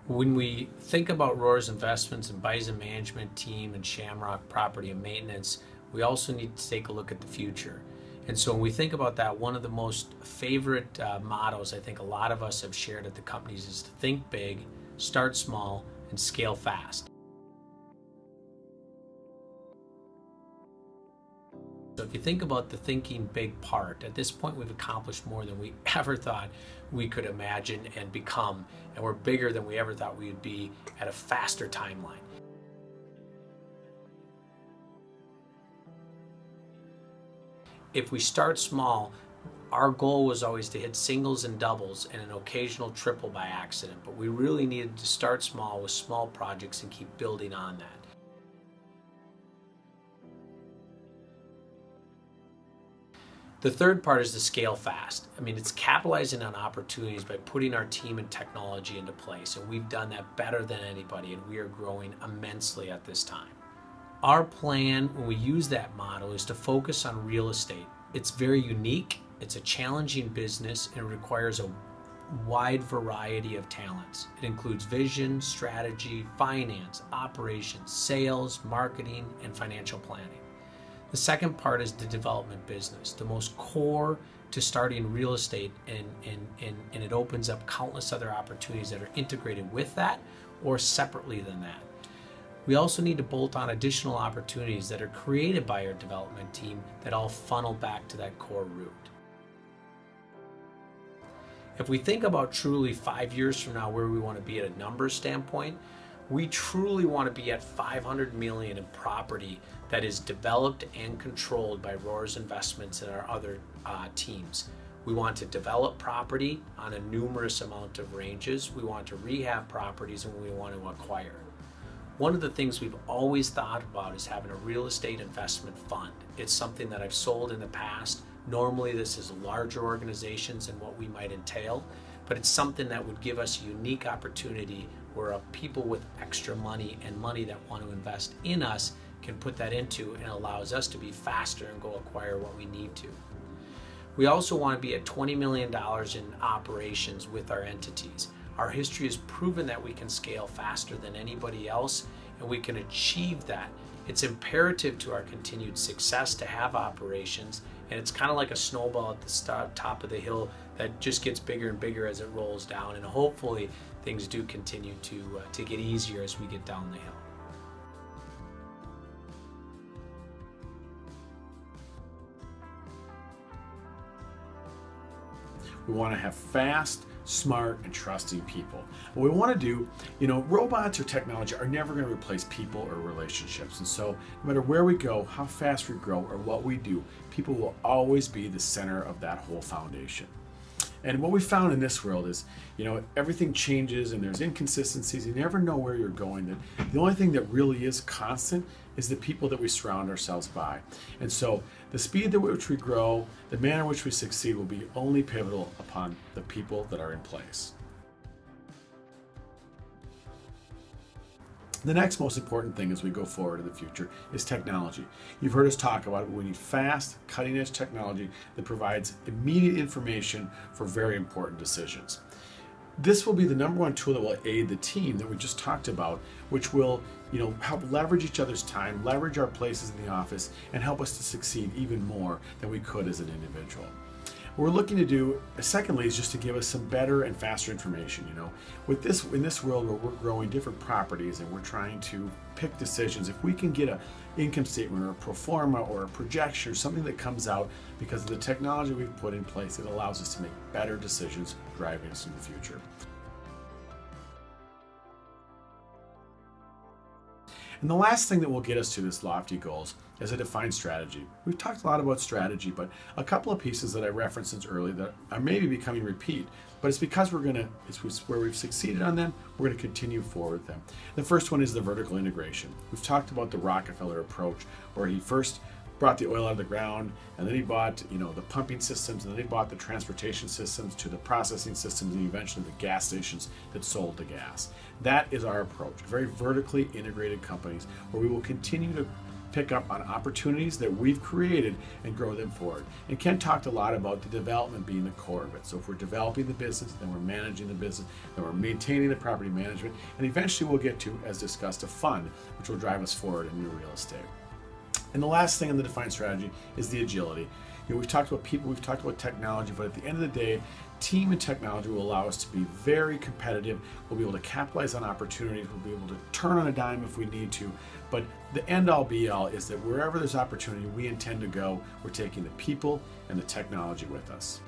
When we think about Roers Investments and Bison Management Team and Shamrock Property and Maintenance, we also need to take a look at the future. And so when we think about that, one of the most favorite mottos I think a lot of us have shared at the companies is to think big, start small, and scale fast. So if you think about the thinking big part, at this point we've accomplished more than we ever thought we could imagine and become, and we're bigger than we ever thought we would be at a faster timeline. If we start small, our goal was always to hit singles and doubles and an occasional triple by accident, but we really needed to start small with small projects and keep building on that. The third part is to scale fast. I mean, it's capitalizing on opportunities by putting our team and technology into place, and we've done that better than anybody, and we are growing immensely at this time. Our plan, when we use that model, is to focus on real estate. It's very unique, it's a challenging business, and it requires a wide variety of talents. It includes vision, strategy, finance, operations, sales, marketing, and financial planning. The second part is the development business, the most core to starting real estate, and it opens up countless other opportunities that are integrated with that or separately than that. We also need to bolt on additional opportunities that are created by our development team that all funnel back to that core root. If we think about truly 5 years from now where we want to be at a numbers standpoint, we truly want to be at $500 million in property that is developed and controlled by Roers Investments and our other teams. We want to develop property on a numerous amount of ranges. We want to rehab properties, and we want to acquire. One of the things we've always thought about is having a real estate investment fund. It's something that I've sold in the past. Normally this is larger organizations and what we might entail, but it's something that would give us a unique opportunity where people with extra money and money that want to invest in us can put that into, and allows us to be faster and go acquire what we need to. We also want to be at $20 million in operations with our entities. Our history has proven that we can scale faster than anybody else, and we can achieve that. It's imperative to our continued success to have operations, and it's kind of like a snowball at the top of the hill that just gets bigger and bigger as it rolls down, and hopefully things do continue to get easier as we get down the hill. We want to have fast, smart, and trusting people. What we want to do, robots or technology are never going to replace people or relationships. And so no matter where we go, how fast we grow, or what we do, people will always be the center of that whole foundation. And what we found in this world is, everything changes and there's inconsistencies. You never know where you're going. The only thing that really is constant is the people that we surround ourselves by. And so the speed at which we grow, the manner in which we succeed will be only pivotal upon the people that are in place. The next most important thing as we go forward in the future is technology. You've heard us talk about it. We need fast, cutting-edge technology that provides immediate information for very important decisions. This will be the number one tool that will aid the team that we just talked about, which will help leverage each other's time, leverage our places in the office, and help us to succeed even more than we could as an individual. What we're looking to do, secondly, is just to give us some better and faster information. In this world where we're growing different properties and we're trying to pick decisions, if we can get an income statement or a pro forma or a projection or something that comes out because of the technology we've put in place, it allows us to make better decisions driving us in the future. And the last thing that will get us to this lofty goals is a defined strategy. We've talked a lot about strategy, but a couple of pieces that I referenced earlier that are maybe becoming repeat, but it's because it's where we've succeeded on them, we're going to continue forward with them. The first one is the vertical integration. We've talked about the Rockefeller approach, where he first brought the oil out of the ground, and then he bought the pumping systems, and then he bought the transportation systems to the processing systems, and eventually the gas stations that sold the gas. That is our approach, very vertically integrated companies where we will continue to pick up on opportunities that we've created and grow them forward. And Ken talked a lot about the development being the core of it. So if we're developing the business, then we're managing the business, then we're maintaining the property management, and eventually we'll get to, as discussed, a fund which will drive us forward in new real estate. And the last thing in the defined strategy is the agility. We've talked about people, we've talked about technology, but at the end of the day, team and technology will allow us to be very competitive. We'll be able to capitalize on opportunities. We'll be able to turn on a dime if we need to. But the end all be all is that wherever there's opportunity, we intend to go. We're taking the people and the technology with us.